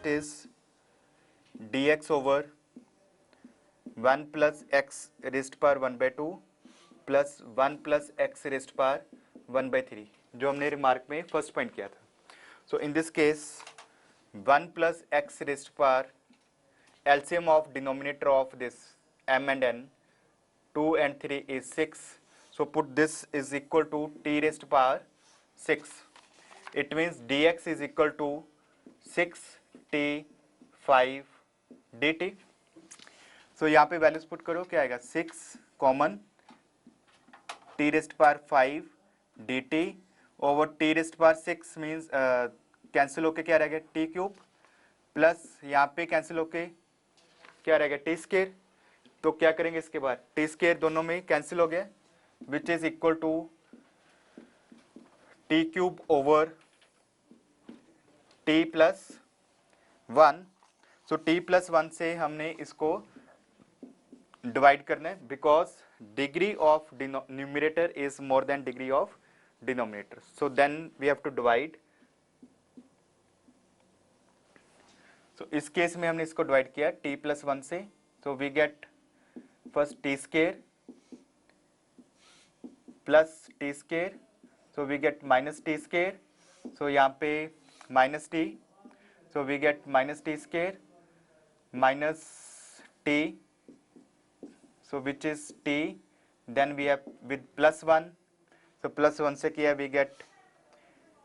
First is dx over 1 plus x raised power 1/2 plus 1 plus x raised power 1/3, जो हमने remark में first point किया था. So in this case 1 plus x raised power LCM of denominator of this m and n, 2 and 3 is 6. So put this is equal to t raised power 6. It means dx is equal to 6t 5 dt. So यहाँ पे values put करो, क्या आएगा 6 common t raised power 5 dt over t raised power 6 means cancel होके क्या रहेगा t cube plus यहाँ पे कैंसिल होके क्या रहेगा टी स्केयर. तो क्या करेंगे इसके बाद टी स्केयर दोनों में कैंसिल हो गया, which is equal to t cube over t plus 1. So t plus 1 से हमने इसको डिवाइड करना है because degree of numerator is more than degree of denominator. So then we have to divide. So इस case में हमने इसको divide किया t प्लस 1 से. So we get first t square plus t square. So we get minus t square. So यहाँ पे minus t. So we get minus t square minus t. So which is t. Then we have with plus 1. So plus 1 से किया we get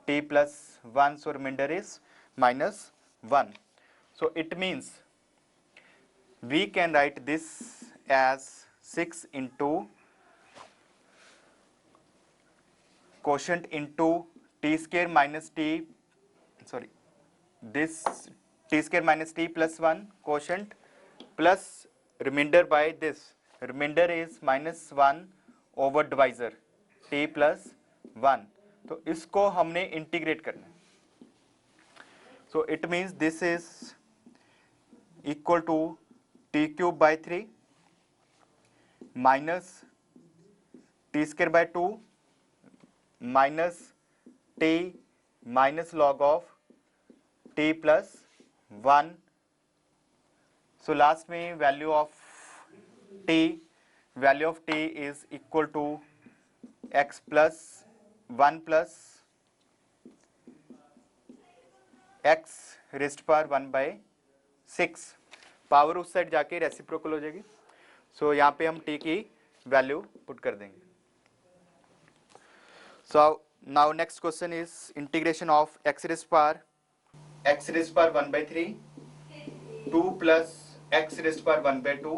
t plus 1. So remainder is minus 1. So it means we can write this as 6 into quotient into t square minus t, sorry, this t square minus t plus 1 quotient plus remainder by this. Remainder is minus 1 over divisor t plus 1. तो इसको हमने integrate करना है. So it means this is equal to t cube by 3 minus t square by 2 minus t minus log of t plus 1. So last में value of t is equal to x plus 1 plus x raised power 1/6. Power उस side जाके reciprocal हो जाएगी. सो यहाँ पे हम t की value put कर देंगे. So now next question is integration of x raised power 1/3 2 plus x raised power 1/2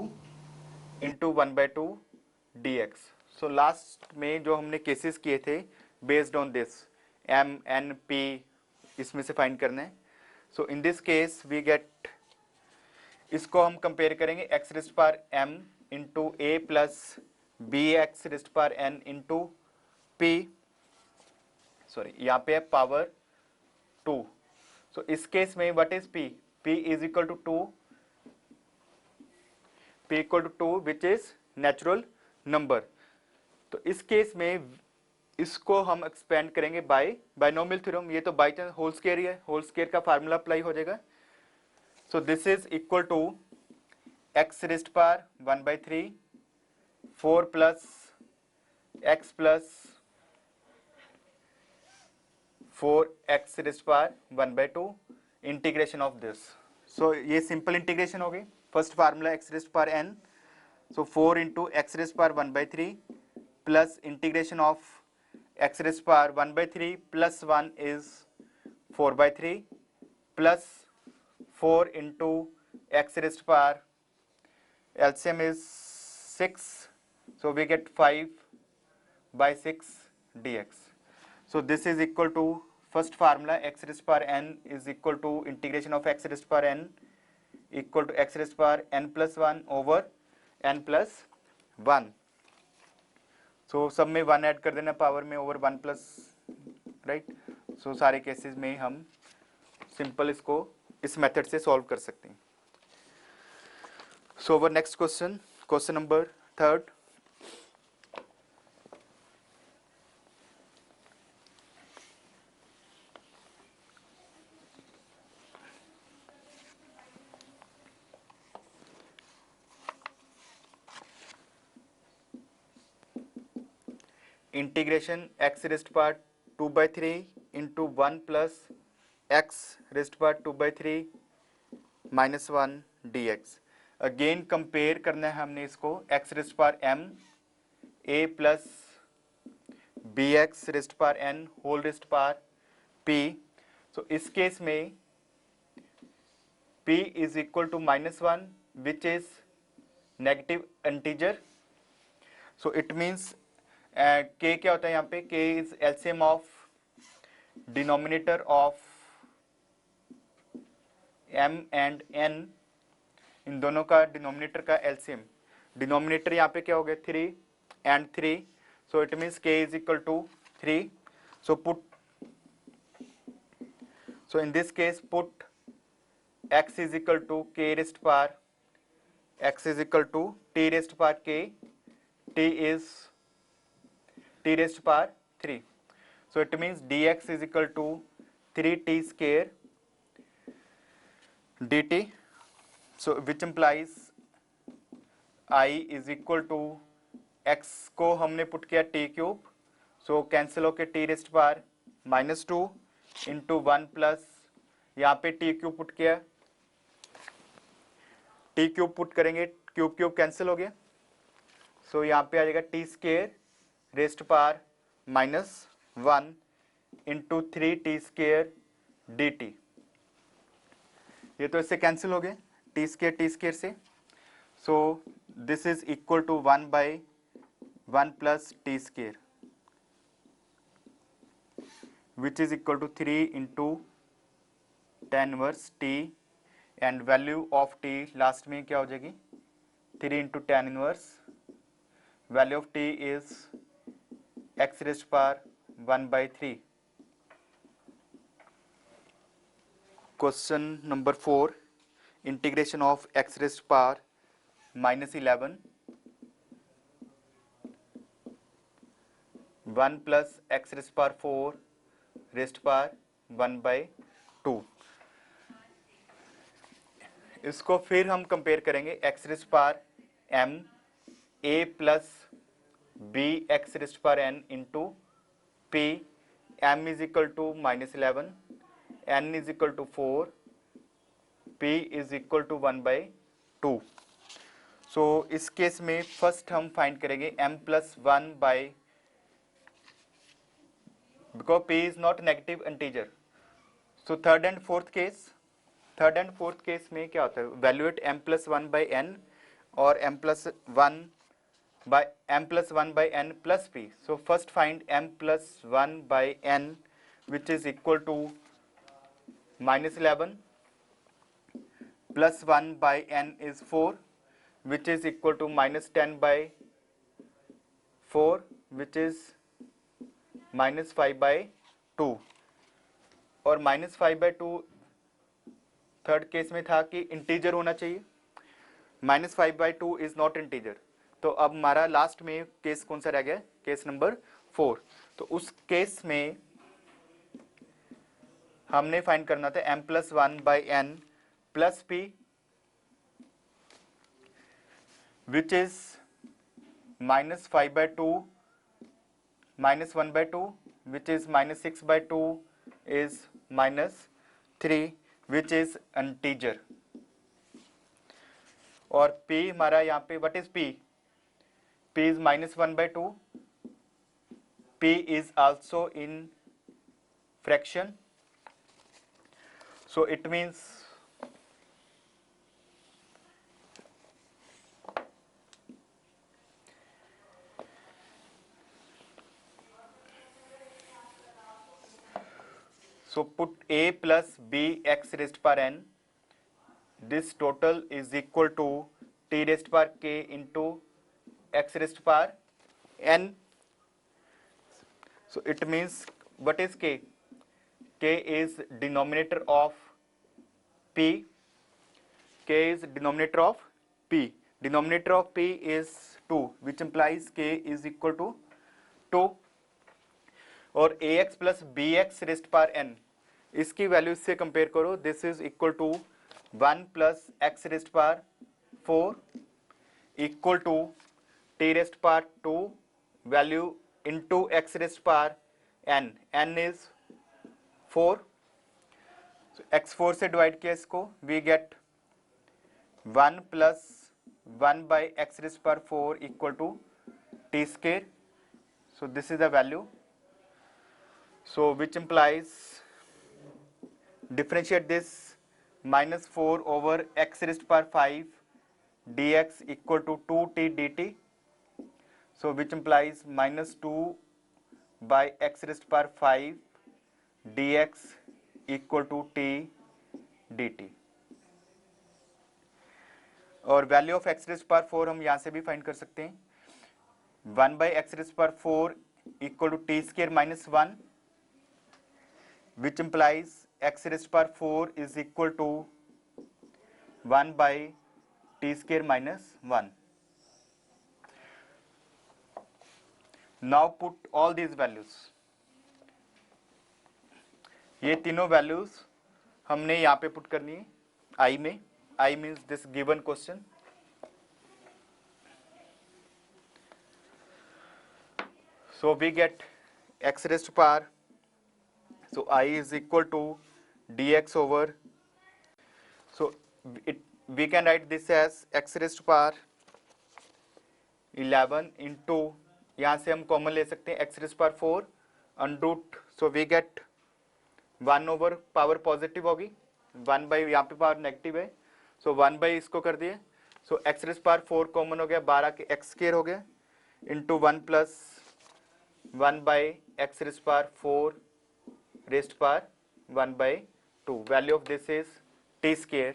into 1/2 dx. So last में जो हमने केसेस किए थे based on this m n p इसमें से फाइंड करना है. So in this case we get, इसको हम कंपेयर करेंगे x raised power m into a plus b x raised power n into p. Sorry यहाँ पे है पावर 2. सो इस केस में what is p? p is equal to 2. p equal to 2 which is natural number. तो इस case में इसको हम एक्सपेंड करेंगे बाय बाइनोमियल थ्योरम. ये तो बाई चांस होल स्क्वायर ही है, होल स्क्वायर का फार्मूला अप्लाई हो जाएगा. So this is equal to x raised power 1/3 4 plus x plus 4x raised power 1/2 integration of this. So ये सिंपल इंटीग्रेशन हो गई. First formula x raised power n. So 4 into x raised power 1/3 plus integration of x raised power 1/3 plus 1 is 4/3 plus 4 into x raised power LCM is 6. So we get 5/6 dx. So this is equal to first formula x raised power n is equal to integration of x raised power n equal to x raised power n plus 1 over n plus 1. So सब में 1 add कर देना power में over 1 plus, right. सो सारे cases में हम simple इसको इस मेथड से सॉल्व कर सकते हैं. So over next question, question number 3. Integration x raised power 2/3 into 1 plus x raised power 2/3 minus 1 dx। Again compare करना है हमने इसको x raised power m a plus b x raised power n whole raised power p। So इस case में p is equal to -1 which is negative integer. So it means k क्या होता है यहाँ पे, k is LCM of denominator of m and n, इन दोनों का denominator का एलसीएम। डिनोमिनेटर यहाँ पे क्या हो गया 3 and 3, so it means k is equal to 3। So in this case put x is equal to k raised power x is equal to t raised power k, t is t raised power 3. So it means dx is equal to 3t square dt. So which implies I is equal to x को हमने put किया t cube, so cancel होके t raised power -2 into 1 plus यहाँ पे t cube put किया, t cube put करेंगे cube cube cancel हो गया, सो यहाँ पे आ जाएगा T square rest power -1 into 3t square dt। ये तो इससे कैंसिल हो गए टी स्केयर से, so this is equal to 1/1 plus t square which is equal to 3 into tan inverse t, and value of t last में क्या हो जाएगी 3 into tan inverse, value of t is x raised power 1/3। Question number 4, integration of x raised power -11 1 plus x raised power 4 raised power 1/2। इसको फिर हम compare करेंगे x raised power m a plus b x raised power n into p, m is equal to -11, n is equal to 4, p is equal to 1/2। So इस case में first हम find करेंगे m plus 1 by, because p is not negative integer. So third and fourth case में क्या होता है, evaluate m plus 1 by n और m plus 1 by n plus p. So first find m plus 1 by n which is equal to -11 plus 1 by n is 4 which is equal to -10 by 4 which is -5/2, और -5/2 third case में था कि integer होना चाहिए, -5/2 is not integer. तो अब हमारा last में केस कौन सा रह गया, केस नंबर 4। तो उस केस में हमने फाइंड करना था m plus 1 by n plus p which is -5/2 -1/2 which is -6/2 is -3 which is integer, और p हमारा यहाँ पे what is p is -1/2, p is also in fraction, so it means so put a plus b x raised power n, this total is equal to t raised power k into x raised power n. So it means what is k? K is denominator of p. K is denominator of p. Denominator of p is 2, which implies k is equal to 2, और ax plus bx raised power n, इसकी value इससे compare करो, this is equal to 1 plus x raised power 4 equal to t raised power 2, value into x raised power n, n is 4, so x4 से divide किया इसको, we get 1 plus 1 by x raised power 4 equal to t square. So this is the value. So which implies, differentiate this, minus 4 over x raised power 5 dx equal to 2t dt. So which implies minus 2 by x raised power 5 dx equal to t dt. और value of x raise power 4 हम यहाँ से भी find कर सकते हैं, 1 by x raise power 4 equal to t square minus 1, which implies x raise power 4 is equal to 1 by t square minus 1. Now put all these values, ये तीनों values हमने यहाँ पे पुट करनी है आई में. I means this given question. So we get x raised to power, so I is equal to dx over, so we can write this as x raised to power 11 into, यहाँ से हम common ले सकते हैं x raised to power 4 under root, so we get 1 over power positive होगी, 1 by यहाँ पे power negative है, सो 1 बाई इसको कर दिए, so x raise power 4 common हो गया, 12 के एक्स स्क्वायर हो गया into 1 plus 1 by x raise power 4 raised power 1 by 2. Value of this is t square,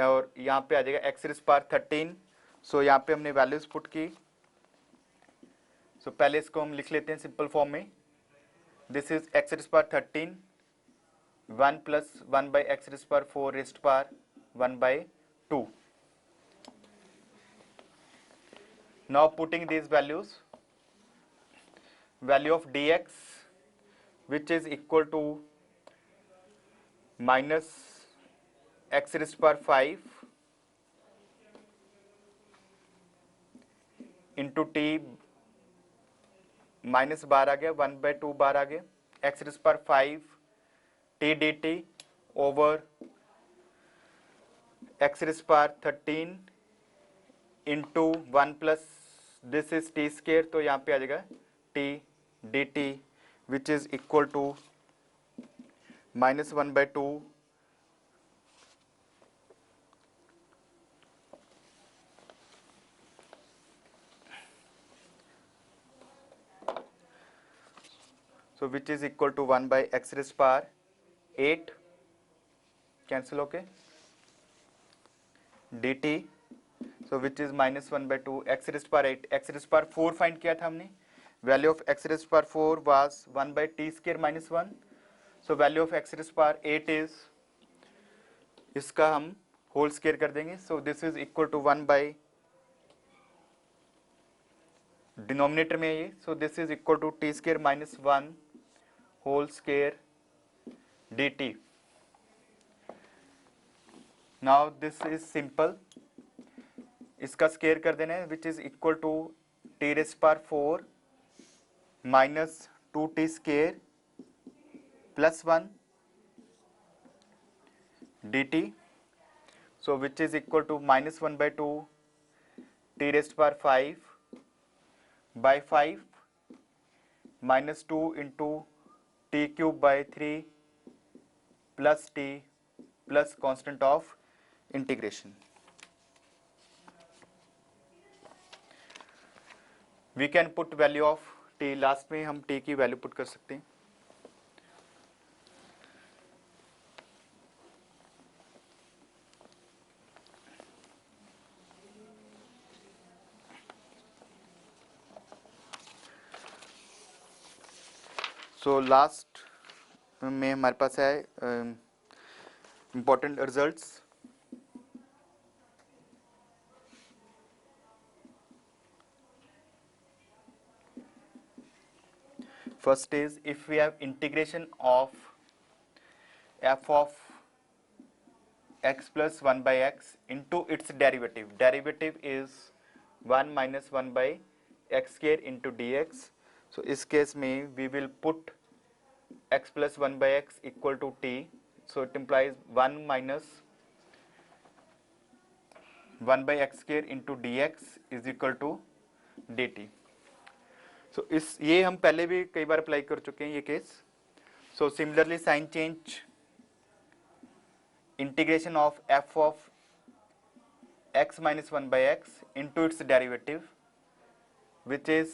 और यहाँ पे आ जाएगा एक्स रेज पावर 13. सो यहाँ पे हमने वैल्यूज पुट की, सो पहले इसको हम लिख लेते हैं सिंपल फॉर्म में. This is x raise power 13 1 plus 1 by x raise power 4 raised power 1 by 2. Now putting these values, value of dx which is equal to minus x raised to power 5 into t minus बार आ गया, 1 by 2 बार आ गया, x raised to power 5 t dt over x raised to power 13 into 1 plus this is t square, तो यहाँ पे आ जाएगा t dt which is equal to minus 1 by 2 so which is equal to 1 by x raised to power 8 cancel होके dt, so which is minus 1 by 2 x raised to power 8, x raised to power 4 find किया था हमने, value of x raised to power 4 was 1 by t square minus 1, so value of x raised to power 8 is, इसका हम whole square कर देंगे, so this is equal to 1 by, denominator में ये, so this is equal to t square minus 1 whole square dt. Now this is simple, इसका square कर देना है which is equal to t raise power 4 minus 2t square plus 1 dt, so which is equal to minus 1 by 2 t raise power 5 by 5 minus 2 into t cube by 3 plus t plus constant of integration. We can put value of t, last में हम T की value put कर सकते हैं. सो last में हमारे पास है important results. First is, if we have integration of f of x plus 1 by x into its derivative, derivative is 1 minus 1 by x square into dx, So इस case में we will put x plus 1 by x equal to t. So it implies 1 minus 1 by x square into dx is equal to dt. So इस ये हम पहले भी कई बार apply कर चुके हैं ये case. So similarly sign change integration of f of x minus 1 by x into its derivative, which is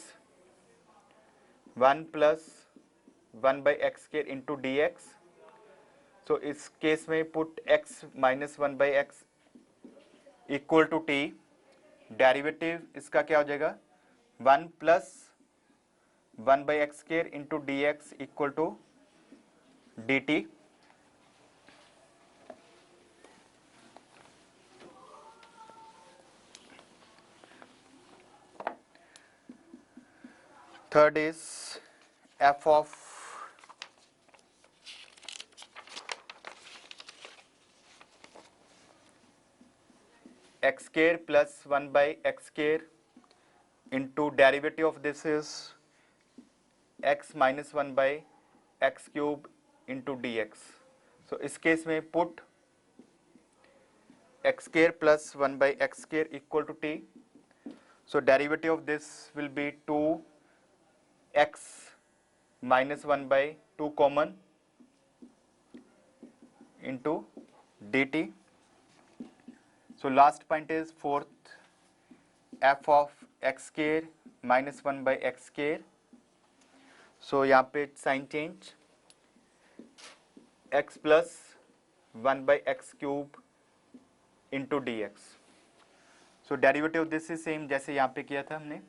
1 plus 1 by x square into dx. So इस केस में put x minus 1 by x equal to t. Derivative इसका क्या हो जाएगा 1 plus 1 by x square into dx equal to dt. Third is f of x square plus 1 by x square into derivative of this is x minus 1 by x cube into dx. So इस case में put x square plus 1 by x square equal to t. So derivative of this will be 2x minus 1 by 2 common into dt. So last point is fourth, f of x square minus 1 by x square. So यहाँ पे sign change x plus 1 by x cube into dx. So derivative of this is same जैसे यहाँ पे किया था हमने.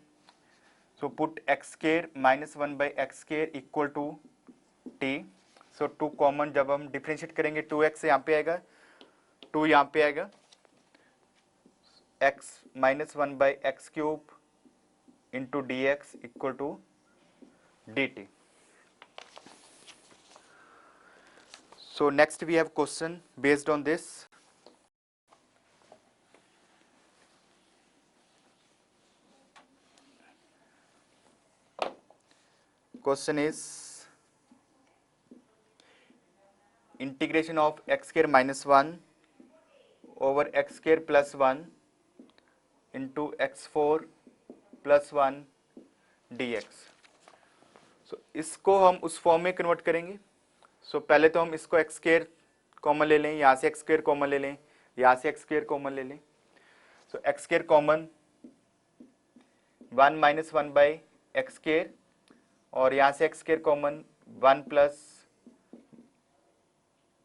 So put x square minus 1 by x square equal to t. So 2 common जब हम डिफरेंशिएट करेंगे 2x यहाँ पे आएगा, 2 यहाँ पे आएगा, x minus 1 by x cube into dx equal to dt. So next we have question based on this. Question is integration of x square minus 1 over x square plus 1 into x4 plus 1 dx. So इसको हम उस form में convert करेंगे. So पहले तो हम इसको x square common ले लें, यहाँ से x स्क्वायर कॉमन ले लें, यहाँ से x स्क्वायर कॉमन ले लें. So x square common 1 minus 1 by x square और यहाँ से x square common 1 plus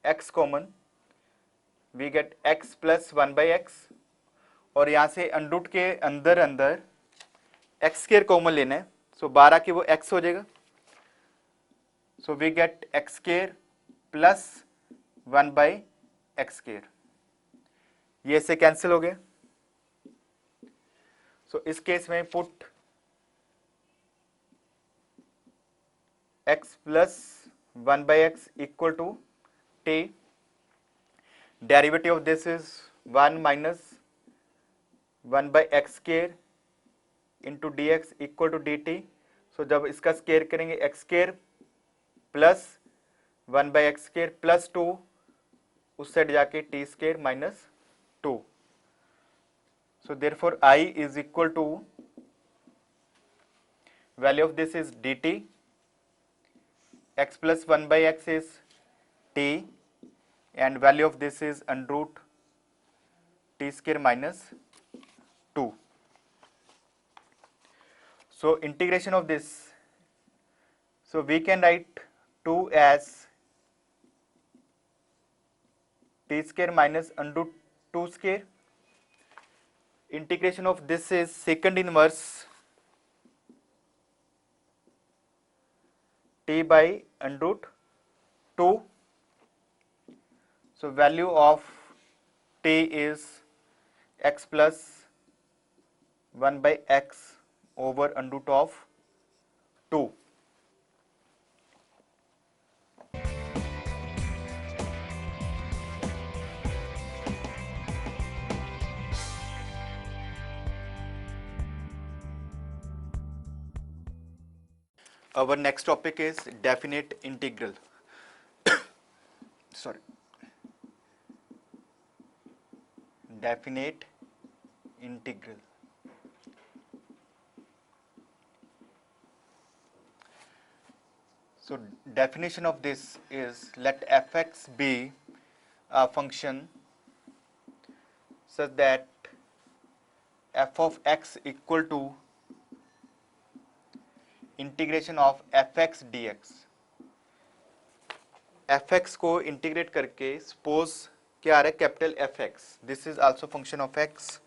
x common, we get x plus 1 by x और यहाँ से अंडरूट के अंदर अंदर x स्क्वायर कॉमन लेना है. सो 12 के वो x हो जाएगा. So we get x square plus 1 by x square. ये से कैंसिल हो गया. सो इस केस में put x plus 1 by x equal to t. Derivative of this is 1 minus 1 by x square into dx equal to dt. So जब इसका square करेंगे x square plus 1 by x square plus 2 उस side जाके t square minus 2. So therefore I is equal to value of this is dt. X plus 1 by x is t and value of this is under root t square minus 2. So integration of this, so we can write 2 as t square minus under root 2 square. Integration of this is secant inverse t by under root 2. So value of t is x plus 1 by x over under root of 2. our next topic is definite integral. Sorry, definite integral. So definition of this is, let fx be a function such that f of x equal to integration of f x d x. F x को integrate करके suppose क्या आ रहा है, capital f x, this is also function of x,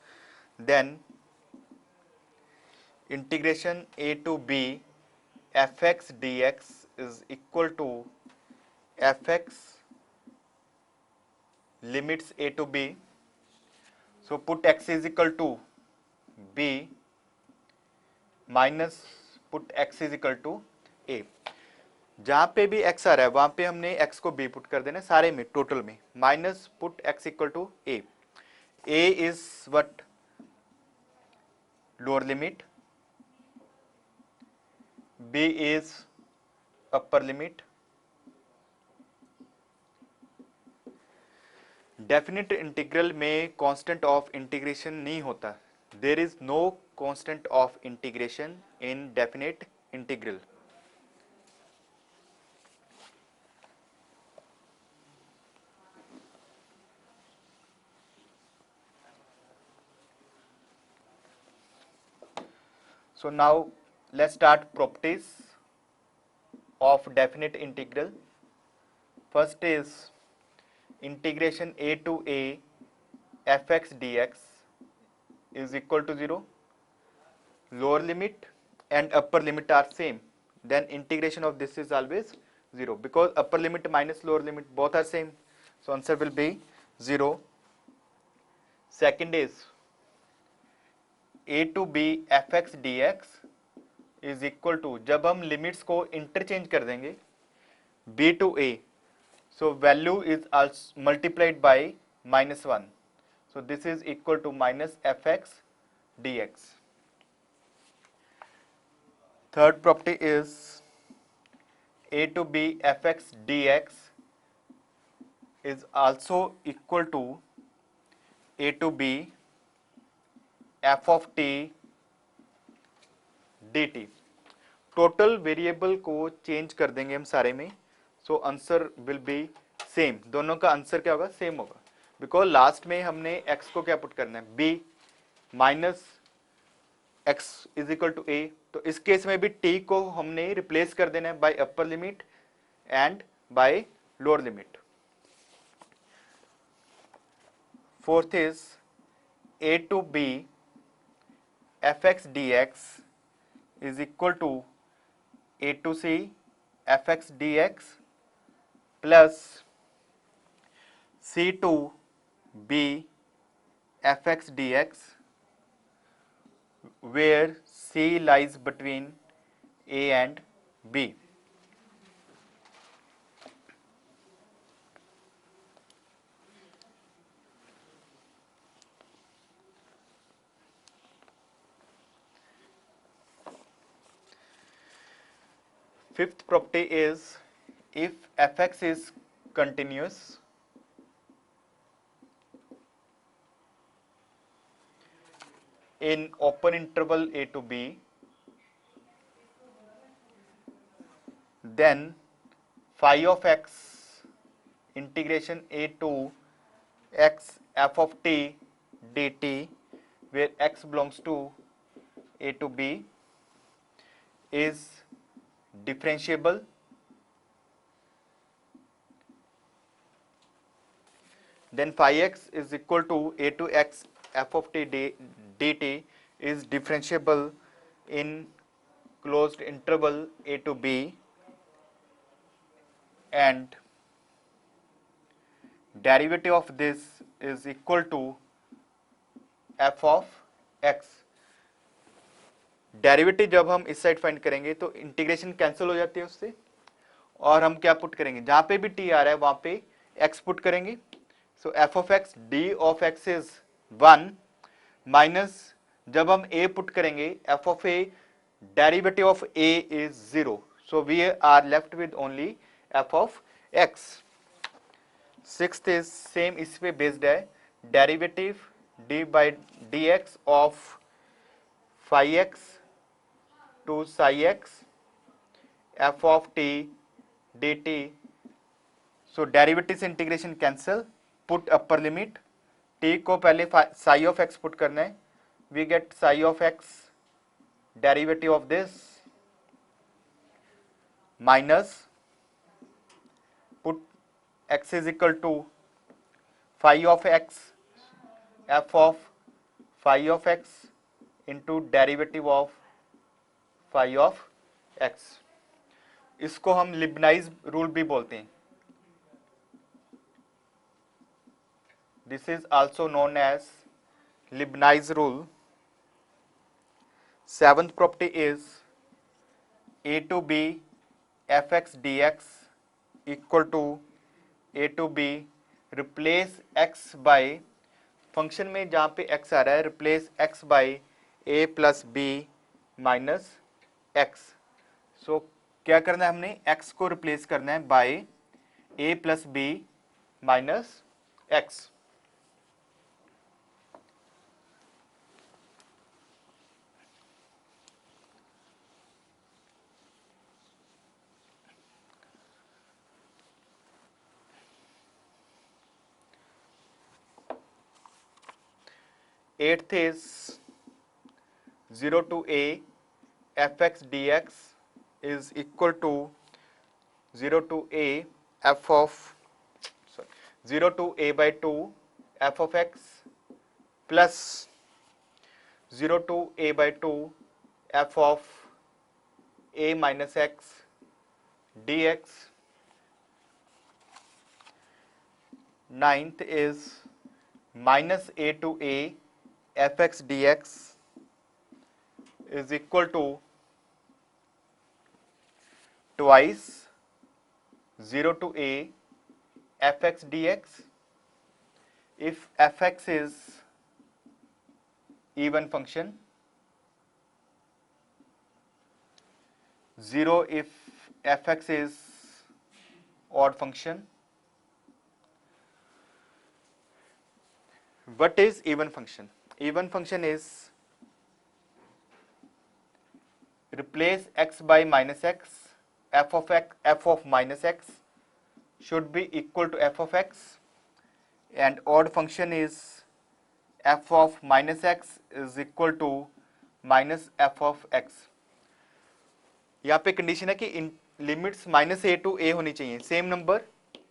then integration a to b f x d x is equal to f x limits a to b. So put x is equal to b minus put x is equal to a. जहां पे भी x आ रहा है वहां पे हमने x को b put कर देना सारे में, टोटल में, minus put x equal to a. a is what, lower limit, b is upper limit. Definite integral में कांस्टेंट ऑफ इंटीग्रेशन नहीं होता. There is no constant of integration in definite integral. So now let's start properties of definite integral. First is integration a to a fx dx is equal to 0. Lower limit and upper limit are same, then integration of this is always 0 because upper limit minus lower limit both are same, so answer will be 0. Second is a to b fx dx is equal to, जब हम limits को interchange कर देंगे b to a, so value is also multiplied by -1, so this is equal to minus fx dx. Third property is a to b fx dx is also equal to a to b f of t dt. Total variable को change कर देंगे हम सारे में, so answer will be same. दोनों का answer क्या होगा, सेम होगा, बिकॉज लास्ट में हमने x को क्या पुट करना है, b minus x is equal to a. तो इस केस में भी t को हमने रिप्लेस कर देना है bye upper limit and by lower limit. Fourth is a to b fx dx is equal to a to c fx dx plus c to b fx dx, where c lies between a and b. Fifth property is, if fx is continuous in open interval a to b, then phi of x integration a to x f of t dt, where x belongs to a to b, is differentiable. Then phi x is equal to a to x f of t dt is differentiable in closed interval a to b, and derivative of this is equal to f of x. Derivative जब हम इस side find करेंगे तो integration cancel हो जाती है उससे, और हम क्या पुट करेंगे, जहां पे भी t आ रहा है वहां पे x पुट करेंगे. सो f of x d of x is 1 minus, जब हम a पुट करेंगे f of a derivative of a is 0, So we are left with only f of x. Sixth is same इस पे based है, derivative d by dx of phi x to psi x f of t dt. So derivative से integration cancel, put upper limit, t को पहले psi of x put करना है, we get psi of x derivative of this minus put x is equal to phi of x f of phi of x into derivative of phi of x. इसको हम लिबनाइज rule भी बोलते हैं. This is also known as Leibniz rule. Seventh property is a to b fx dx equal to a to b replace x by function में जहाँ पे x आ रहा है replace x by a plus b minus x. So क्या करना है, हमने x को रिप्लेस करना है by a plus b minus x. Eighth is 0 to a fx dx is equal to 0 to a f of 0 to a by 2 f of x plus 0 to a by 2 f of a minus x dx. Ninth is minus a to a fx dx is equal to twice 0 to a fx dx if fx is even function, 0 if fx is odd function. What is even function? Even function is replace x by minus x, f of minus x should be equal to f of x, and odd function is f of minus x is equal to minus f of x. यहाँ पे condition है कि in limits minus a to a होनी चाहिए, same number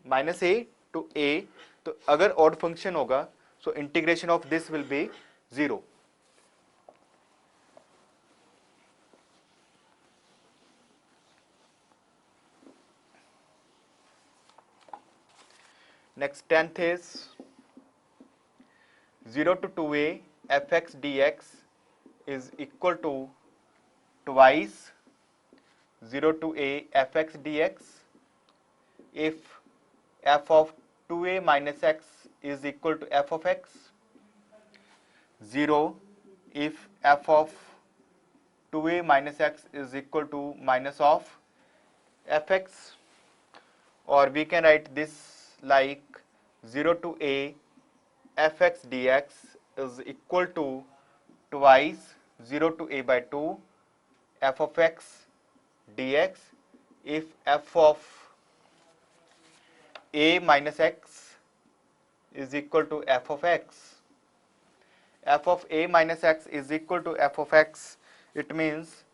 minus a to a. तो अगर odd function होगा so integration of this will be 0. Next, 10th is 0 to 2a fx dx is equal to twice 0 to a fx dx if f of 2a minus x is equal to f of x, 0 if f of 2a minus x is equal to minus of fx, or we can write this like 0 to a fx dx is equal to twice 0 to a by 2 f of x dx if f of a minus x is equal to f of x. F of a minus x is equal to f of x. It means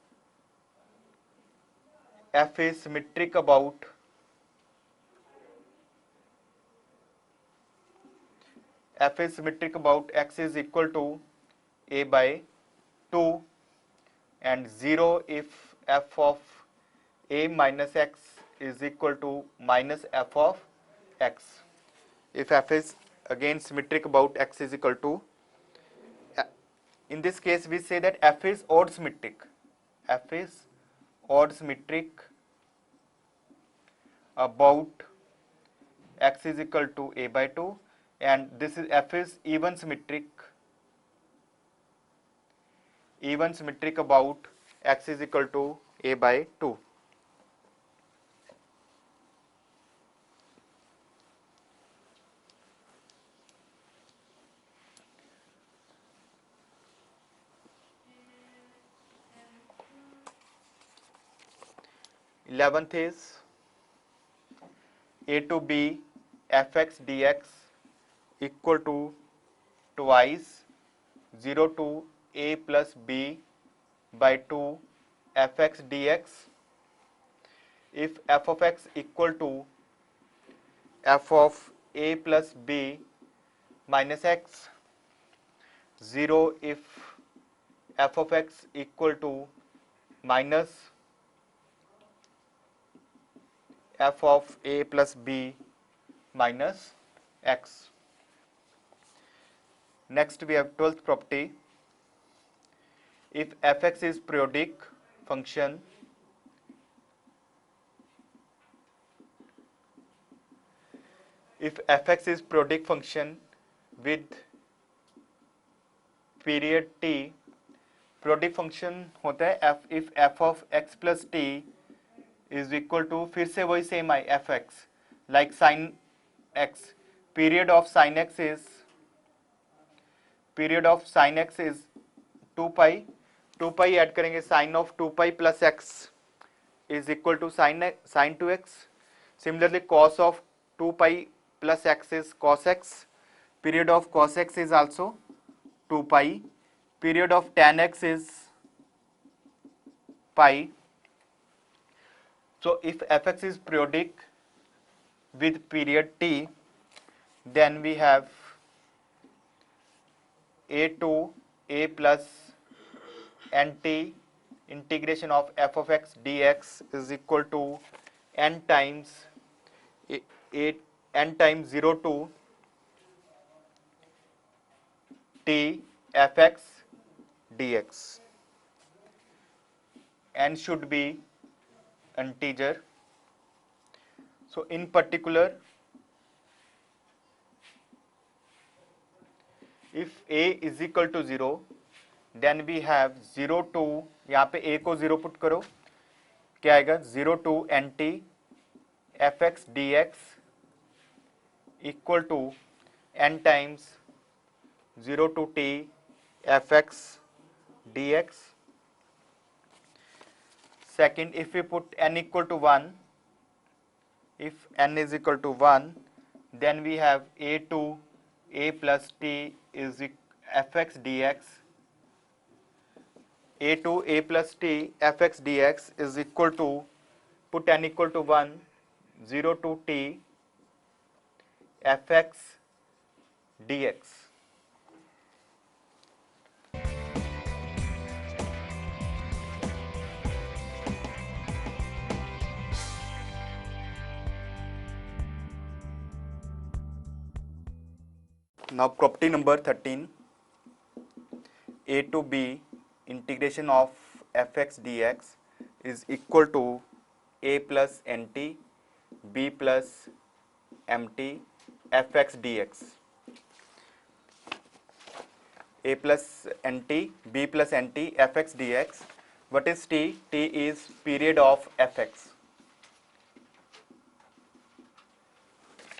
f is symmetric about x is equal to a by 2, and 0 if f of a minus x is equal to minus f of x. If f is again symmetric about x is equal to, in this case we say that f is odd symmetric. F is odd symmetric about x is equal to a by 2, and this is f is even symmetric about x is equal to a by 2. 11th is a to b fx dx equal to twice 0 to a plus b by 2 fx dx. If f of x equal to f of a plus b minus x, 0 if f of x equal to minus f of a plus b minus x. Next we have 12th property. If fx is periodic function, if fx is periodic function with period t, periodic function होता है f if f of x plus t is equal to, फिर से वही same I fx like sin x, period of sin x is 2 pi, 2 pi add करेंगे sin of 2 pi plus x is equal to sin 2x. Similarly cos of 2 pi plus x is cos x, period of cos x is also 2 pi, period of tan x is pi. So if fx is periodic with period t, then we have a to a plus nt integration of f of x dx is equal to n times n times 0 to t fx dx. N should be integer. So in particular, if a is equal to 0, then we have 0 to, यहाँ पे a को 0 put करो, क्या आएगा 0 to nt fx dx equal to n times 0 to t fx dx. Second, if we put n equal to 1, if n is equal to 1, then we have a to a plus t is fx dx. A to a plus t fx dx is equal to, put n equal to 1, 0 to t fx dx. Now property number 13, a to b integration of fx dx is equal to a plus nt b plus mt fx dx. A plus nt b plus nt fx dx. What is t? T is period of fx.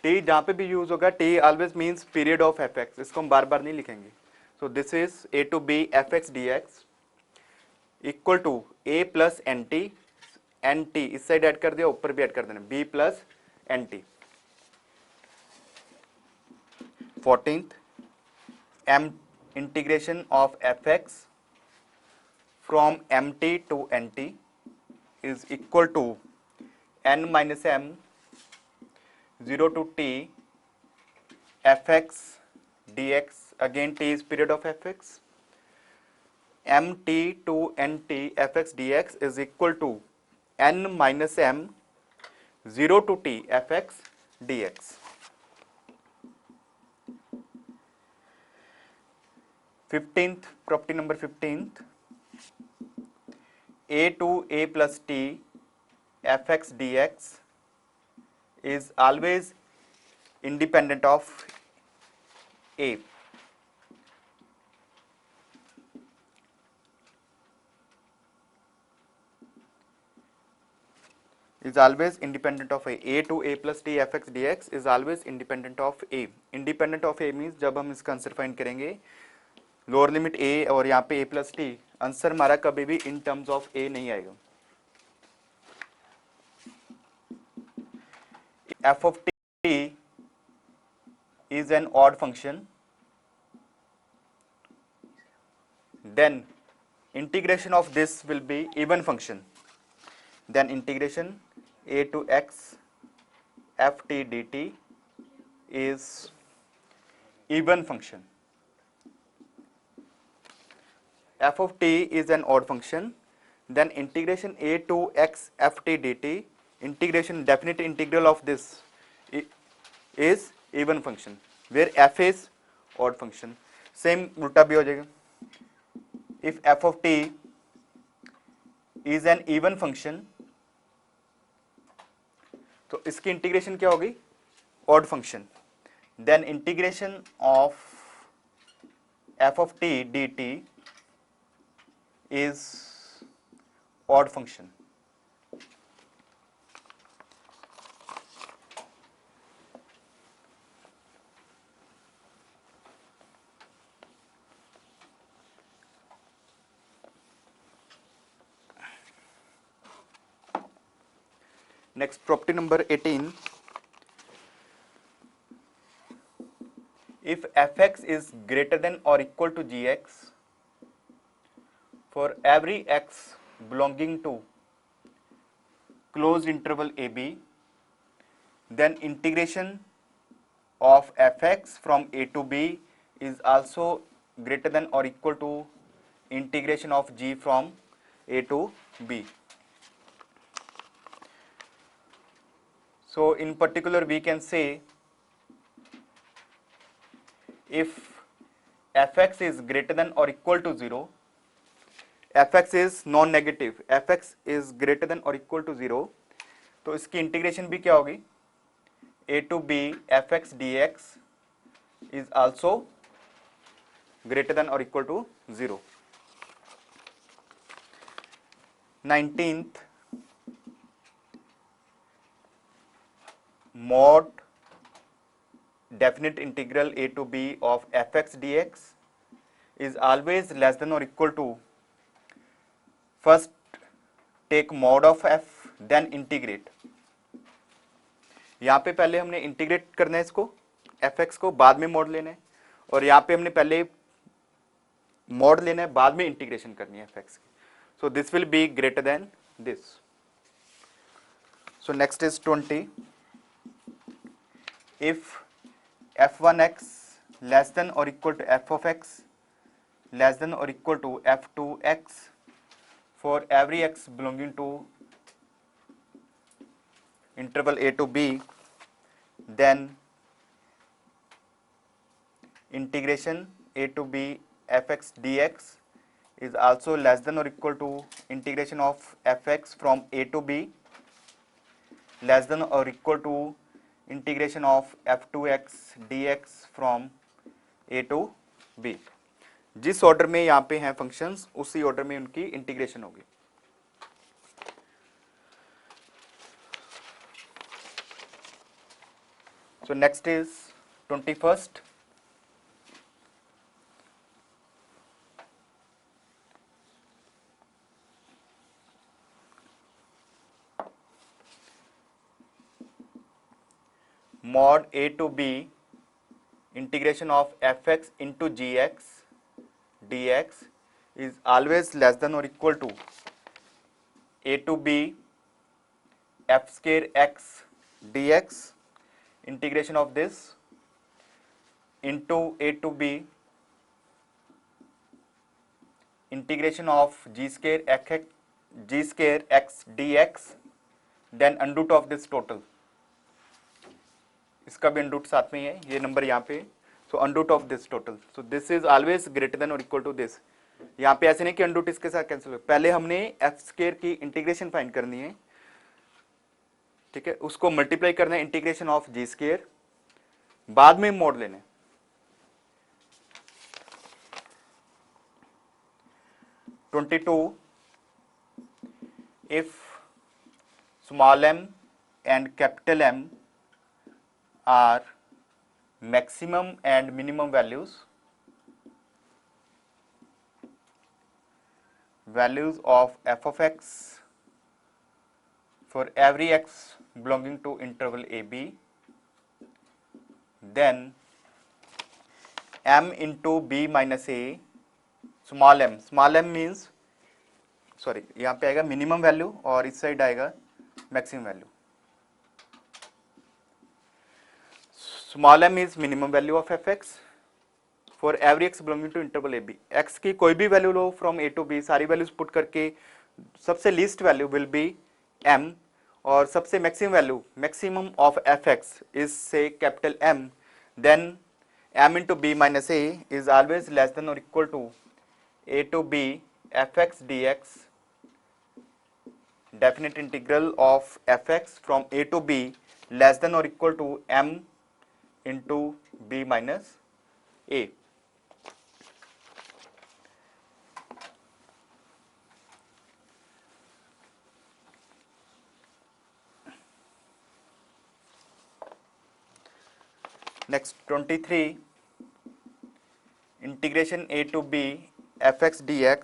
t जहाँ पे भी use होगा t always means period of fx, इसको हम बार बार नहीं लिखेंगे. So this is a to b fx dx equal to a plus nt, nt इस side add कर दिया, ऊपर भी ऐड कर देना b plus nt. 14th, m integration of fx from mt to nt is equal to n minus m 0 to t fx dx. Again t is period of fx. mt to nt fx dx is equal to n minus m 0 to t fx dx. 15th, property number 15th, a to a plus t fx dx is always independent of a. Is always independent of a. A to a plus t fx dx is always independent of a. Independent of a means जब हम इसका answer find करेंगे, lower limit a और यहाँ पे a plus T, answer हमारा कभी भी इन टर्म्स ऑफ a नहीं आएगा. f of t is an odd function, then integration of this will be even function. Then integration a to x f t dt is even function. F of t is an odd function, then integration a to x f t dt, integration definite integral of this is even function, where f is odd function. Same उल्टा भी हो जाएगा. If f of t is an even function, तो इसकी integration क्या होगी? odd function. Then integration of f of t dt is odd function. Next, property number 18. If fx is greater than or equal to gx for every x belonging to closed interval ab, then integration of fx from a to b is also greater than or equal to integration of g from a to b. So in particular we can say if fx is greater than or equal to 0, fx is non-negative, fx is greater than or equal to 0, तो इसकी integration भी क्या होगी? a to b fx dx is also greater than or equal to 0. 19th, mod definite integral a to b of fx dx is always less than or equal to, first take mod of f then integrate. यहाँ पे पहले हमने integrate करना है इसको fx को, बाद में मॉड लेना है, और यहाँ पे हमने पहले मॉड लेना है, बाद में इंटीग्रेशन करनी है fx की. So this will be greater than this. So next is 20. If f1x less than or equal to f of x less than or equal to f2x for every x belonging to interval a to b, then integration a to b fx dx is also less than or equal to integration of fx from a to b less than or equal to integration of f2x dx from a to b. जिस order में यहाँ पे हैं functions उसी order में उनकी integration होगी. So next is 21st. Mod a to b integration of fx into gx dx is always less than or equal to a to b f square x dx, integration of this into a to b integration of g square x dx, then under root of this total. इसका भी under root साथ में ही है, ये number यहाँ पे, so under root of this total. So this is always greater than और equal to this. यहाँ पे ऐसे नहीं कि अंडर रूट इसके साथ कैंसिल हो, पहले हमने एफ स्क्वायर की इंटीग्रेशन फाइंड करनी है, ठीक है, उसको मल्टीप्लाई करना है इंटीग्रेशन ऑफ जी स्क्वायर, बाद में मोड लेने. If small m and capital M are maximum and minimum values of f of x for every x belonging to interval AB, then m into b minus a, small m means sorry यहाँ पे आएगा minimum value और इस side आएगा maximum value. Small m is minimum value of f x for every x belonging to interval a b. X की कोई भी value लो फ्रॉम ए टू बी, सारी वैल्यूज पुट करके सबसे least value will be m और सबसे maximum value maximum of f x is से capital M, then m into b minus A is always less than और equal to a to b fx dx, definite integral of fx from a to b less than or equal to m into b minus a. Next 23, integration a to b fx dx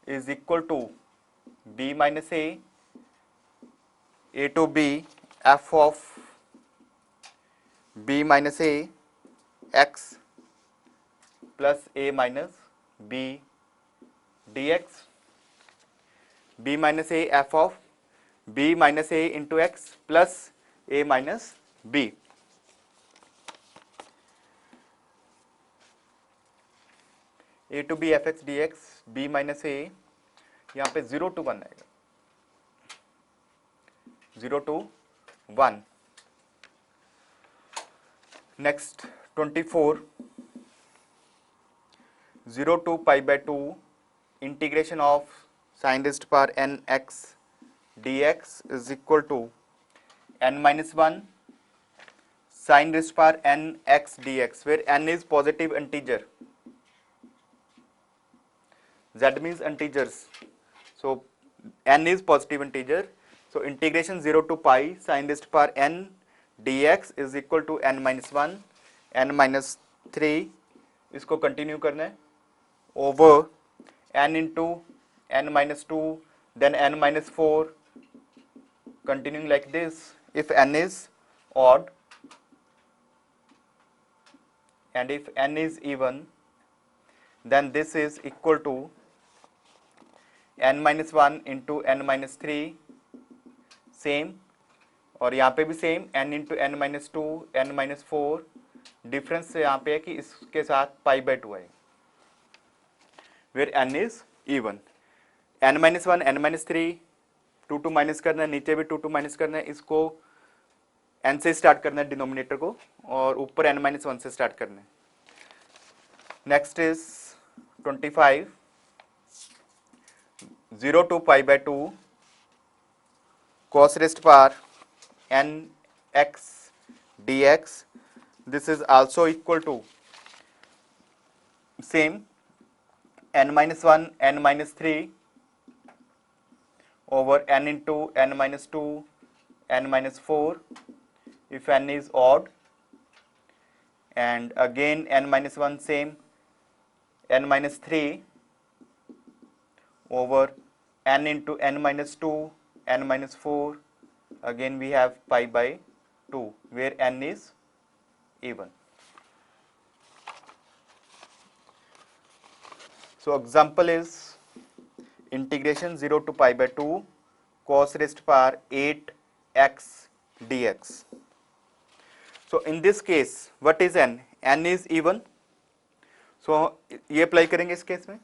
is equal to b minus a to b f of b minus a x plus a minus b dx. b minus a f of b minus a into x plus a minus b. a to b f x dx b minus a यहाँ पे 0 to 1 आएगा, 0 to 1. Next 24, 0 to pi by 2 integration of sin raised to power n x dx is equal to n minus 1 sin raised to power n x dx, where n is positive integer, z means integers, so n is positive integer, so integration 0 to pi sin raised to power n dx is equal to n minus 1 n minus 3, इसको continue करना है over n into n minus 2 then n minus 4, continuing like this. If n is odd and if n is even, then this is equal to n minus 1 into n minus 3, same, और यहाँ पे भी same n into n minus 2 n minus 4. Difference यहाँ पे है कि इसके साथ पाई बाई 2 है, where n is even. n minus 1 n minus 3 2 2 minus करना है, नीचे भी 2 2 माइनस करना है, इसको n से स्टार्ट करना है डिनोमिनेटर को, और ऊपर n माइनस 1 से स्टार्ट करना है. Next is 25, 0 to pi by 2 cos raised to power n x dx, this is also equal to same n minus 1 n minus 3 over n into n minus 2 n minus 4 if n is odd, and again n minus 1 same n minus 3 over n into n minus 2 n minus 4, again we have pi by 2 where n is even. So example is integration 0 to pi by 2 cos raised to power 8x dx. So in this case what is n? n is even, so ये apply करेंगे इस case में.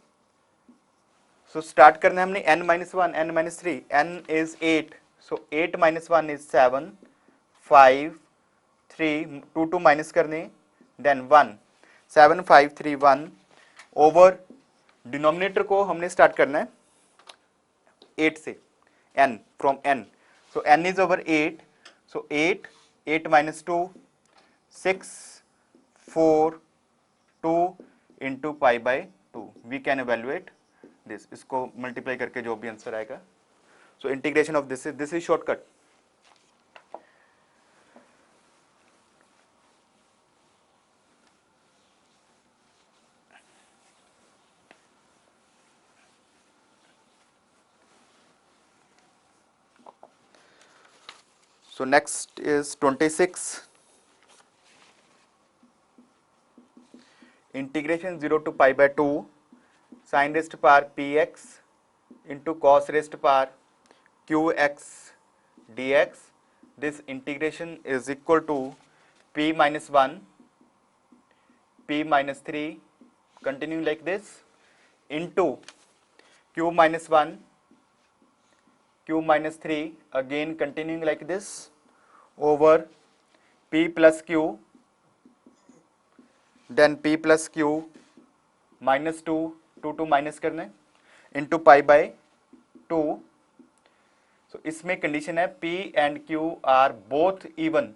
So start करना है हमने n minus 1 n minus 3, n is 8, so 8 minus 1 is 7 5 3 2 2 minus करने, then 1 7 5 3 1 over denominator को हमने स्टार्ट करना है 8 से, n from n, so n is over 8, so 8 8 minus 2 6 4 2 into pi by 2, we can evaluate this. इसको मल्टीप्लाई करके जो भी आंसर आएगा, सो integration of this is shortcut. So next is 26. Integration 0 to pi by 2 sin raised to power px into cos raised to power qx dx. This integration is equal to p minus 1, p minus 3, continuing like this, into q minus 1, q minus 3, again continuing like this, over p plus q, then p plus q minus 2, 2 minus करना है, into pi by 2. सो इसमें condition है p and q are both even,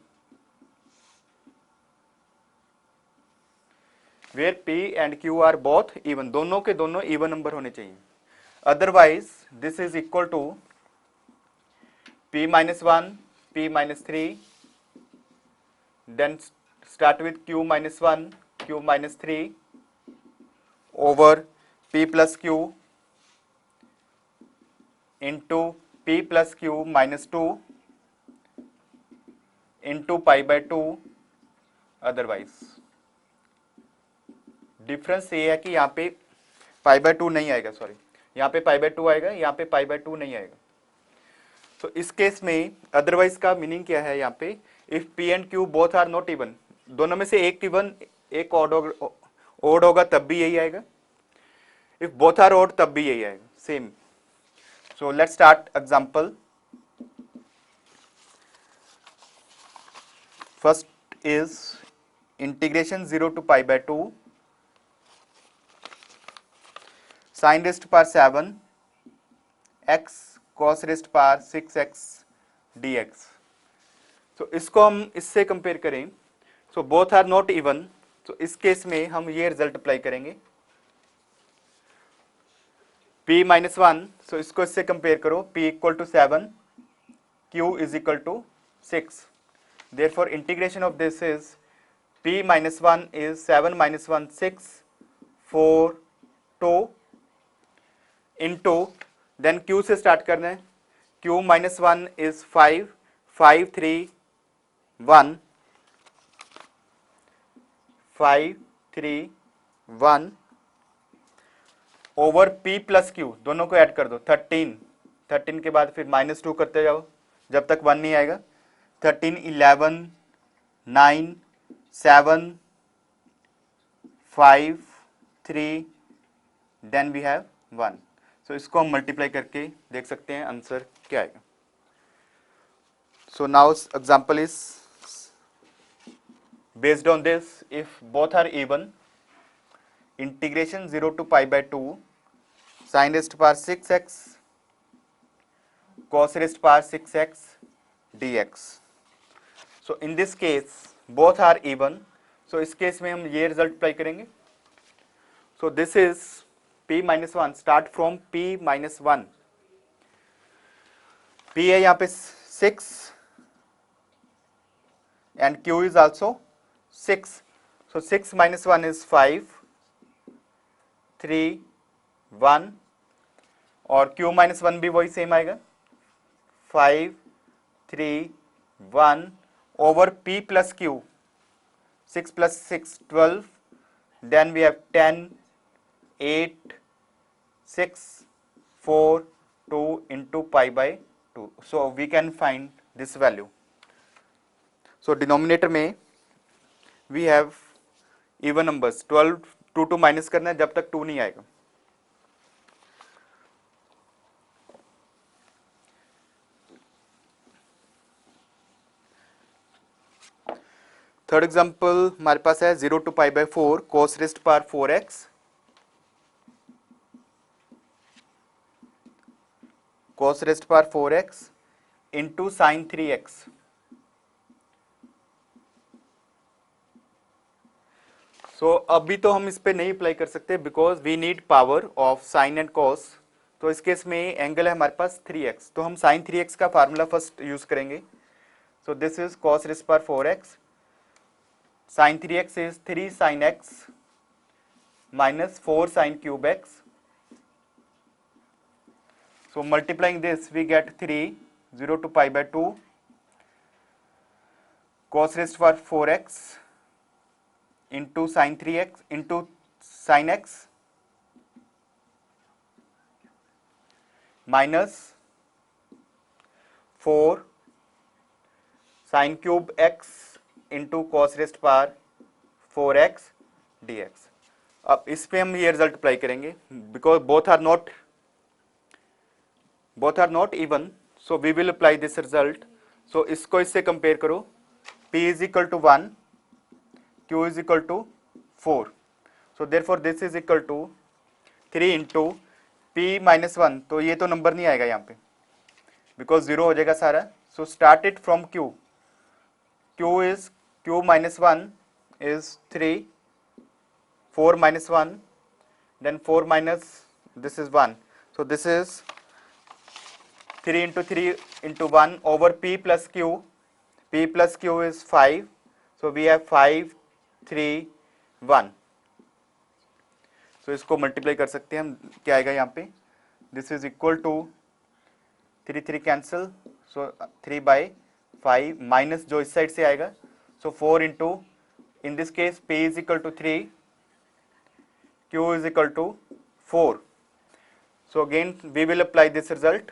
where p and q are both even, दोनों के दोनों even number होने चाहिए. Otherwise this is equal to p minus 1, p minus 3, then start with q minus 1, q minus 3 over p plus q into p plus q minus 2 into pi by 2. Otherwise difference ये है कि यहाँ पे पाई by 2 नहीं आएगा, sorry, यहाँ पे पाई by 2 आएगा, यहाँ पे पाई बाय 2 नहीं आएगा. तो इस केस में अदरवाइज का मीनिंग क्या है यहाँ पे, if p and q both are not even, दोनों में से एक इवन एक ओड होगा तब भी यही आएगा, इफ बोथ आर ओड तब भी यही आएगा, same. So let's start example. First is integration 0 to pi by 2 sine raised power 7 x cos raised power 6x dx. तो इसको हम इससे कंपेयर करें, so both are not even, तो इस केस में हम ये रिजल्ट अप्लाई करेंगे. p माइनस 1, सो इसको इससे कंपेयर करो, p equal to 7, q is equal to 6. Therefore integration of this is p minus 1 is 7 minus 1 6 4 2 into, then q से स्टार्ट करना है, q minus 1 is 5 5 3 1 5 3 1 over p plus q, दोनों को add कर दो, 13 13 के बाद फिर माइनस 2 करते जाओ जब तक 1 नहीं आएगा, 13 11 9 7 5 3 देन वी हैव 1. सो इसको हम मल्टीप्लाई करके देख सकते हैं आंसर क्या आएगा. So now example is based on this, if both are even, integration 0 to pi by 2 sin raised to power 6x cos raised to power 6x dx. so in this case both are even, so इस case में हम ये result apply करेंगे. so this is p minus 1, start from p minus 1, p है यहाँ पे 6 and q is also 6. so 6 minus 1 is 5 3 1 और q minus 1 भी वही सेम आएगा, 5 3 1 over p plus q, 6 plus 6 12, then we have 10 8 6 4 2 into pi by 2. so we can find this value. so denominator में we have even numbers, 12 2 2 minus करना है जब तक 2 नहीं आएगा. थर्ड एग्जांपल हमारे पास है 0 to pi by 4 cos raised power 4x cos raised power 4x into sine 3x. So अभी तो हम इस पे नहीं अप्लाई कर सकते because we need power of sine and cos. तो इस केस में एंगल है हमारे पास 3x, तो हम साइन 3x का फार्मूला फर्स्ट यूज करेंगे. So this is cos raised power 4x, sine 3x is 3 sin x minus 4 sin cube x. so multiplying this we get 3 0 to pi by 2 cos raised to power 4x into sin 3x into sin x minus 4 sin cube x into cos raised to power 4x dx. अब इस पे हम ये result apply करेंगे because both are not even, so we will apply this result. So इसको इससे compare करो, p is equal to 1, q is equal to 4, so therefore this is equal to 3 into p minus 1, तो ये तो number नहीं आएगा यहाँ पे बिकॉज 0 हो जाएगा सारा. So start it from q. q minus 1 is 3, 4 minus 1, then 4 minus this is 1, so this is 3 into 3 into 1 over p plus q. p plus q is 5, so we have 5 3 1. so इसको multiply कर सकते हैं हम, क्या आएगा यहाँ पे, this is equal to 3 3 cancel, so 3 by 5 minus जो इस साइड से आएगा, so 4 into, in this case p is equal to 3, q is equal to 4. So again we will apply this result.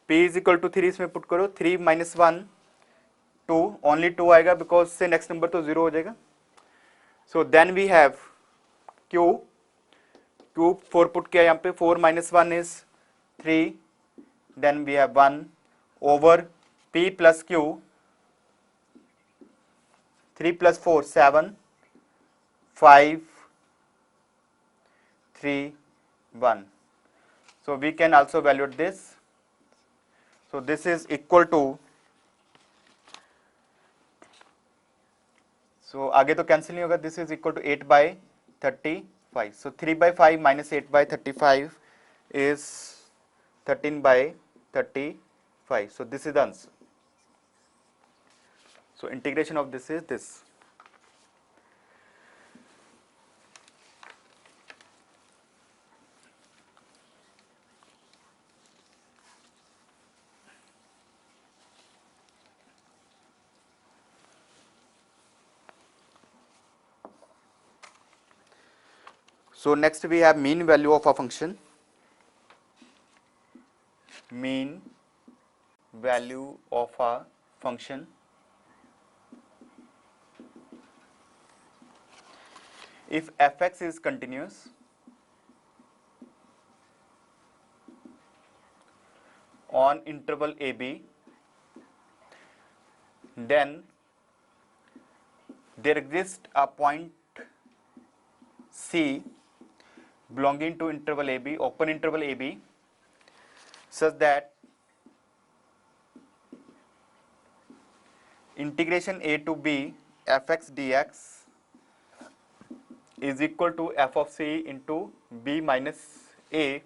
p is equal to 3 इसमें put करो, 3 minus 1 2, only 2 आएगा because से next number तो 0 हो जाएगा. So then we have q 4 put किया यहाँ पे, 4 minus 1 is 3, then we have 1 over p plus q, 3 plus 4 7, 5 3 1. so we can also evaluate this. so this is equal to, so आगे तो cancel नहीं होगा, this is equal to 8 by 35. so 3 by 5 minus 8 by 35 is 13 by 35. so this is the answer. so integration of this is this. So next we have mean value of a function. Mean value of a function. If fx is continuous, on interval AB, then there exists a point C belonging to interval AB, open interval AB, such that integration a to b fx dx is equal to f of c into b minus a,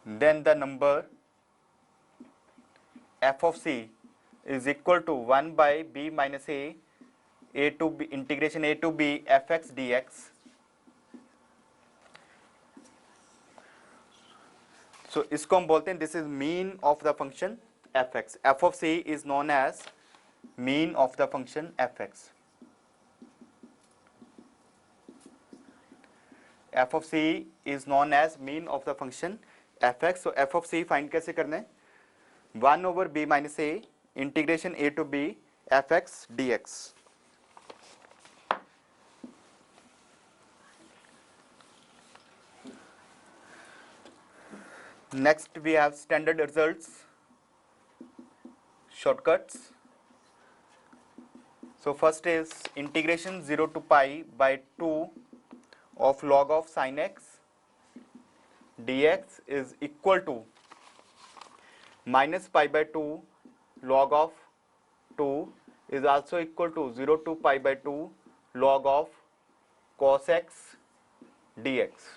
then the number f of c is equal to 1 by b minus a to b, integration a to b fx dx. So इसको हम बोलते हैं, this is mean of the function fx. f of c is known as mean of the function fx. f of c is known as mean of the function fx. So f of c find कैसे करना है, 1 over b minus a integration a to b fx dx. Next we have standard results, shortcuts. So first is integration 0 to pi by 2 of log of sin x dx is equal to minus pi by 2 log of 2 is also equal to 0 to pi by 2 log of cos x dx.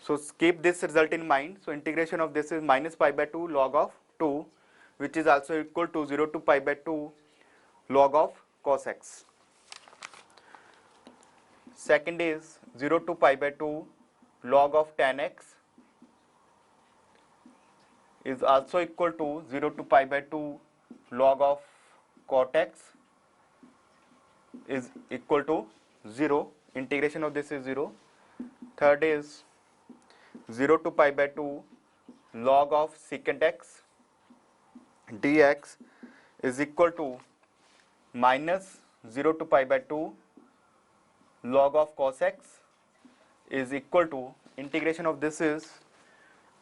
So keep this result in mind. So integration of this is minus pi by 2 log of 2, which is also equal to 0 to pi by 2 log of cos x. Second is 0 to pi by 2 log of tan x is also equal to 0 to pi by 2 log of cot x is equal to 0. Integration of this is 0. Third is 0 to pi by 2 log of secant x dx is equal to minus 0 to pi by 2 log of cos x is equal to integration of this is,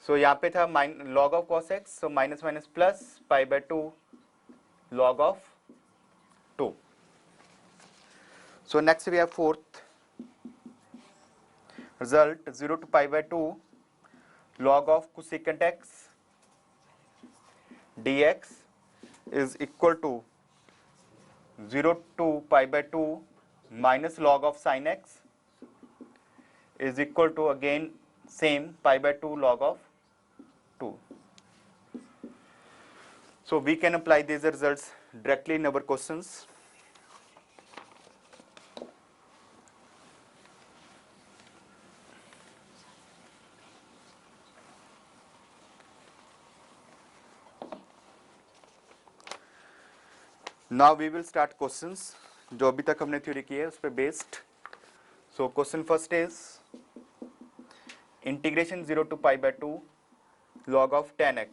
so यहाँ पे था log of cos x, so minus minus plus pi by 2 log of 2. So next we have fourth result 0 to pi by 2 log of cosecant x dx is equal to 0 to pi by 2 minus log of sin x is equal to again same pi by 2 log of 2. So we can apply these results directly in our questions. Now we will start questions जो अभी तक हमने theory की है उस पर based. So question first is integration 0 to pi by 2 log of tan x.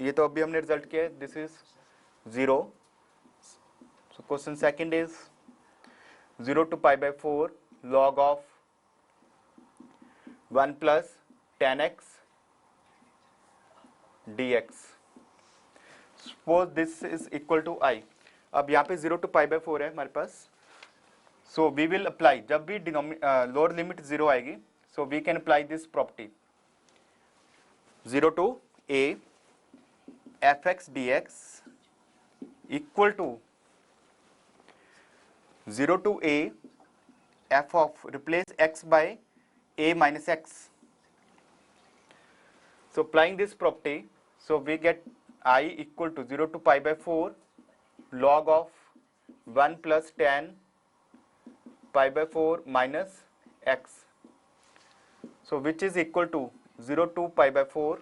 ये तो अभी हमने रिजल्ट किया है, this is 0. So question second is 0 to pi by 4 log of 1 plus tan x dx. Suppose this is equal to I. अब यहाँ पे 0 to pi by 4 है हमारे पास. So we will apply, जब भी लोअर लिमिट 0 आएगी, so we can apply this property 0 to a fx dx equal to 0 to a f of replace x by a minus x. So applying this property, so we get I equal to 0 to pi by 4 log of 1 plus tan pi by 4 minus x. So which is equal to 0 to pi by 4.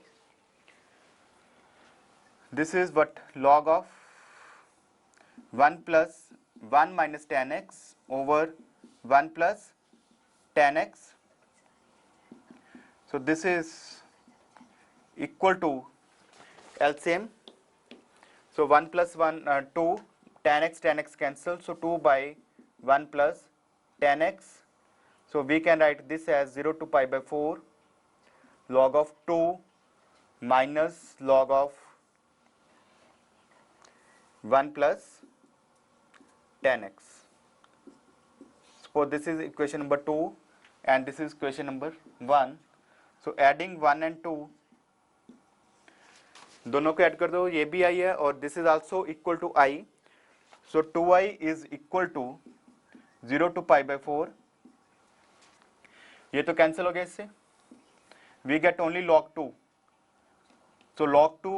This is what log of 1 plus 1 minus tan x over 1 plus tan x. So this is equal to LCM. So 1 plus 1 2 tan x cancel, so 2 by 1 plus tan x. So we can write this as 0 to pi by 4 log of 2 minus log of 1 plus tan x. Suppose this is equation number 2 and this is equation number 1. So adding 1 and 2, दोनों को add कर दो, ये भी i है और this is also equal to i. So 2i is equal to 0 to pi by 4. ये तो कैंसिल हो गया इससे, we get only log 2. So log 2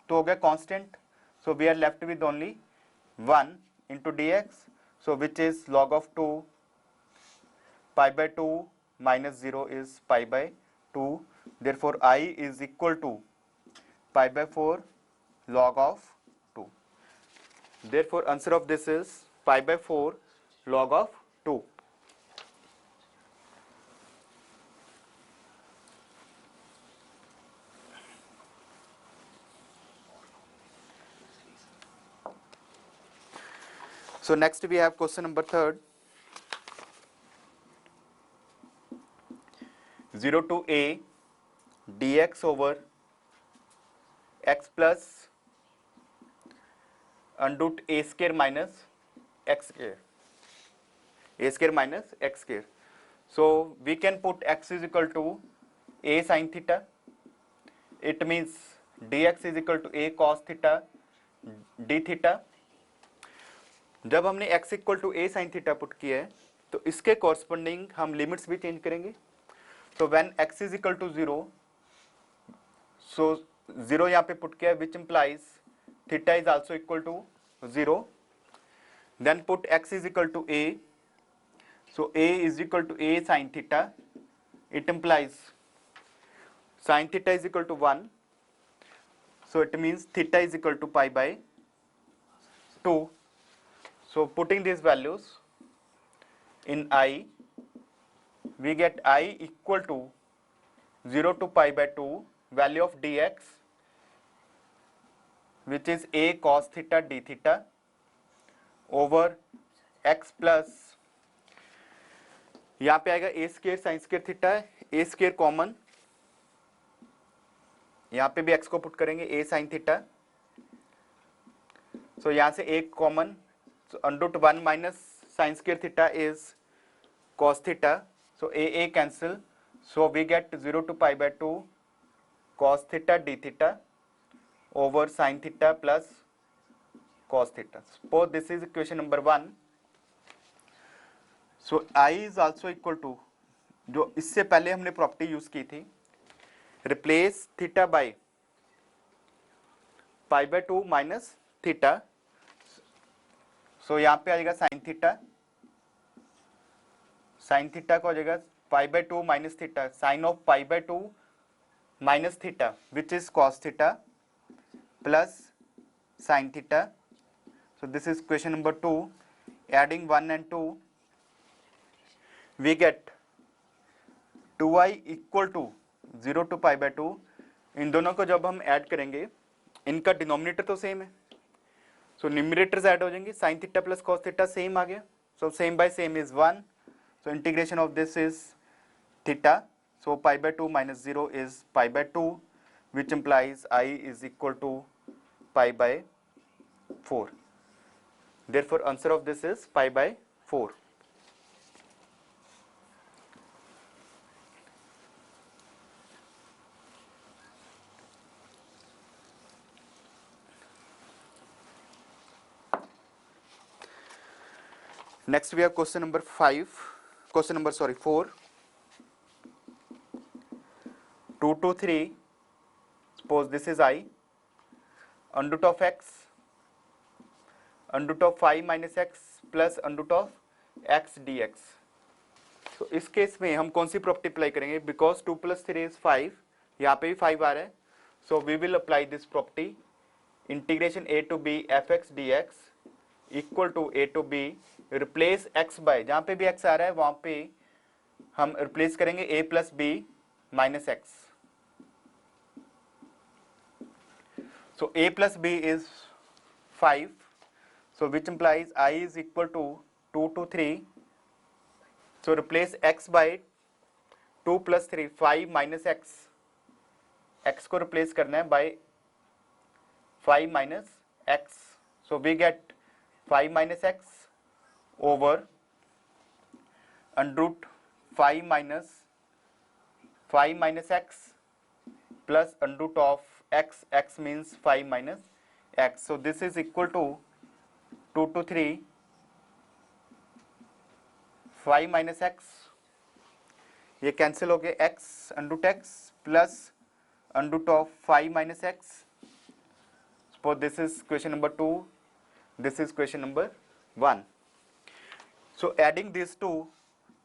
तो हो गया constant, so we are left with only 1 into dx, so which is log of 2 pi by 2 minus 0 is pi by 2. Therefore I is equal to pi by 4 log of 2. Therefore answer of this is pi by 4 log of 2. So next we have question number 3rd. 0 to a dx over x plus under root a square minus x square, a square minus x square. So we can put x is equal to a sin theta. It means dx is equal to a cos theta d theta. जब हमने x equal to a sin theta put किया है तो इसके corresponding हम limits भी change करेंगे. तो when x is equal to 0, so 0 यहाँ पे पुट किया which implies theta is also equal to 0. Then put x is equal to a, so a is equal to a sin theta. It implies sin theta is equal to 1. so it means theta is equal to pi by 2. So putting these values in I, we get I equal to 0 to pi by 2 value of dx, which is a cos theta d theta over x plus, यहाँ पे आएगा a square sine square theta है, a square common, यहाँ पे भी x को put करेंगे a sine theta, so यहाँ से a common, so √1 minus sine square theta is cos theta, so a cancel, so we get 0 to pi by 2 cos theta d theta over sin theta plus cos theta. Suppose this is equation number 1. So I is also equal to, जो इससे पहले हमने property use की थी, replace theta by pi by 2 minus theta, so यहाँ पे आ जाएगा साइन थीटा, साइन थीटा का हो जाएगा pi by 2 minus theta, sine of pi by 2 minus theta which is cos theta plus sine theta. So this is question number 2. Adding 1 and 2, we get 2i equal to 0 to pi by 2. इन दोनों को जब हम add करेंगे, इनका denominator तो same है, सो numerators add हो जाएंगे, sine theta plus cos theta same आ गया, so same by same is 1, so integration of this is theta, so pi by 2 minus 0 is pi by 2, which implies i is equal to pi by 4. Therefore, answer of this is pi by 4. Next we have question number 4. 2 to 3, suppose this is I, under root of x, under root of 5 minus x plus under root of x dx. तो इस case में हम कौन सी property apply करेंगे, because 2 plus 3 is 5, यहाँ पे भी 5 आ रहा है, so we will apply this property, integration a to b fx dx equal to a to b, replace x by, जहाँ पे भी x आ रहा है वहाँ पे हम रिप्लेस करेंगे a plus b minus x. So a plus b is 5. So which implies I is equal to 2 to 3. So replace x by 2 plus 3, 5 minus x. x को replace करना है by 5 minus x. So we get 5 minus x over under root 5 minus x plus under root of x. x means 5 minus x. So this is equal to 2 to 3, 5 minus x, ये cancel हो गया, x under root x plus under root of 5 minus x. Suppose this is question number 2, this is question number 1. So adding these two,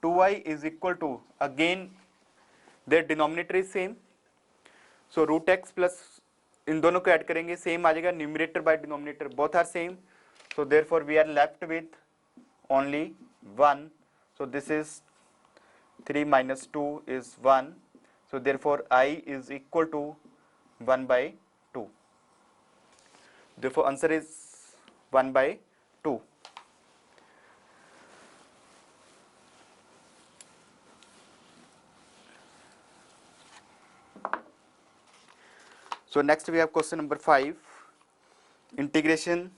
2i is equal to, again their denominator is same, so root x plus, इन दोनों को add करेंगे same आ जाएगा, numerator by denominator both are same, so therefore we are left with only 1. So this is 3 minus 2 is 1. So therefore I is equal to 1 by 2. Therefore answer is 1 by 2. So next we have question number 5. Integration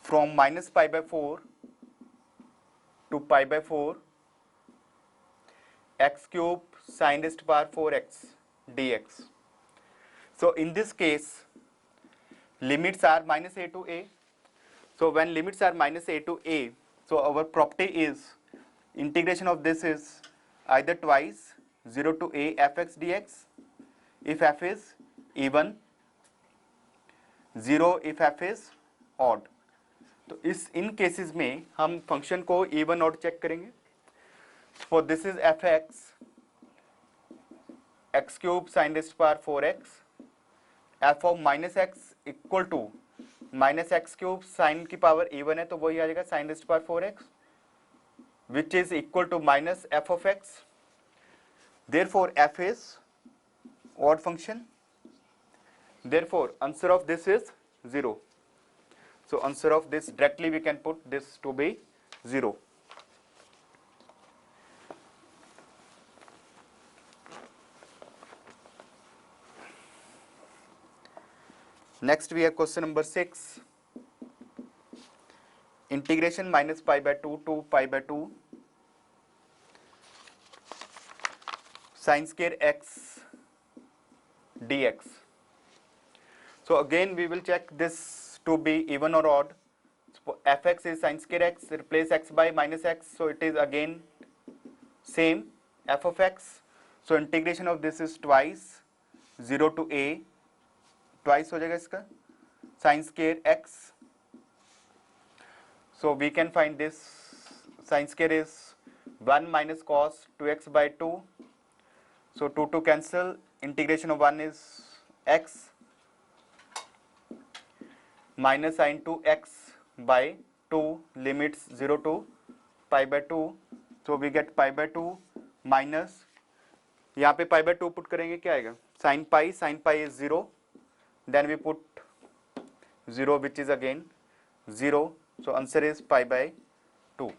from minus pi by 4 to pi by 4 x cube sin raised to power 4x dx. So in this case limits are minus a to a. So when limits are minus a to a, so our property is integration of this is either twice 0 to a fx dx if f is even, 0 if f is odd. तो इस इन cases में हम function को even odd check करेंगे. For this is f x, x cube sine raised power 4x, f of minus x equal to minus x cube sine की power even है तो वही आ जाएगा sine raised power 4x, which is equal to minus f of x. Therefore f is odd function, therefore answer of this is 0. So answer of this directly we can put this to be 0. Next we have question number 6. Integration minus pi by 2 to pi by 2 sin square x dx. So again we will check this to be even or odd. Fx is sin square x, replace x by minus x, so it is again same f of x. So integration of this is twice 0 to a, twice हो जाएगा इसका sin square x. So we can find this sin square is 1 minus cos 2x by 2. So 2 cancel, integration of 1 is x minus sin 2x by 2, limits 0 to pi by 2. So we get pi by 2 minus, यहाँ पे pi by 2 put करेंगे क्या आएगा sin pi is 0, then we put 0 which is again 0. So answer is pi by 2.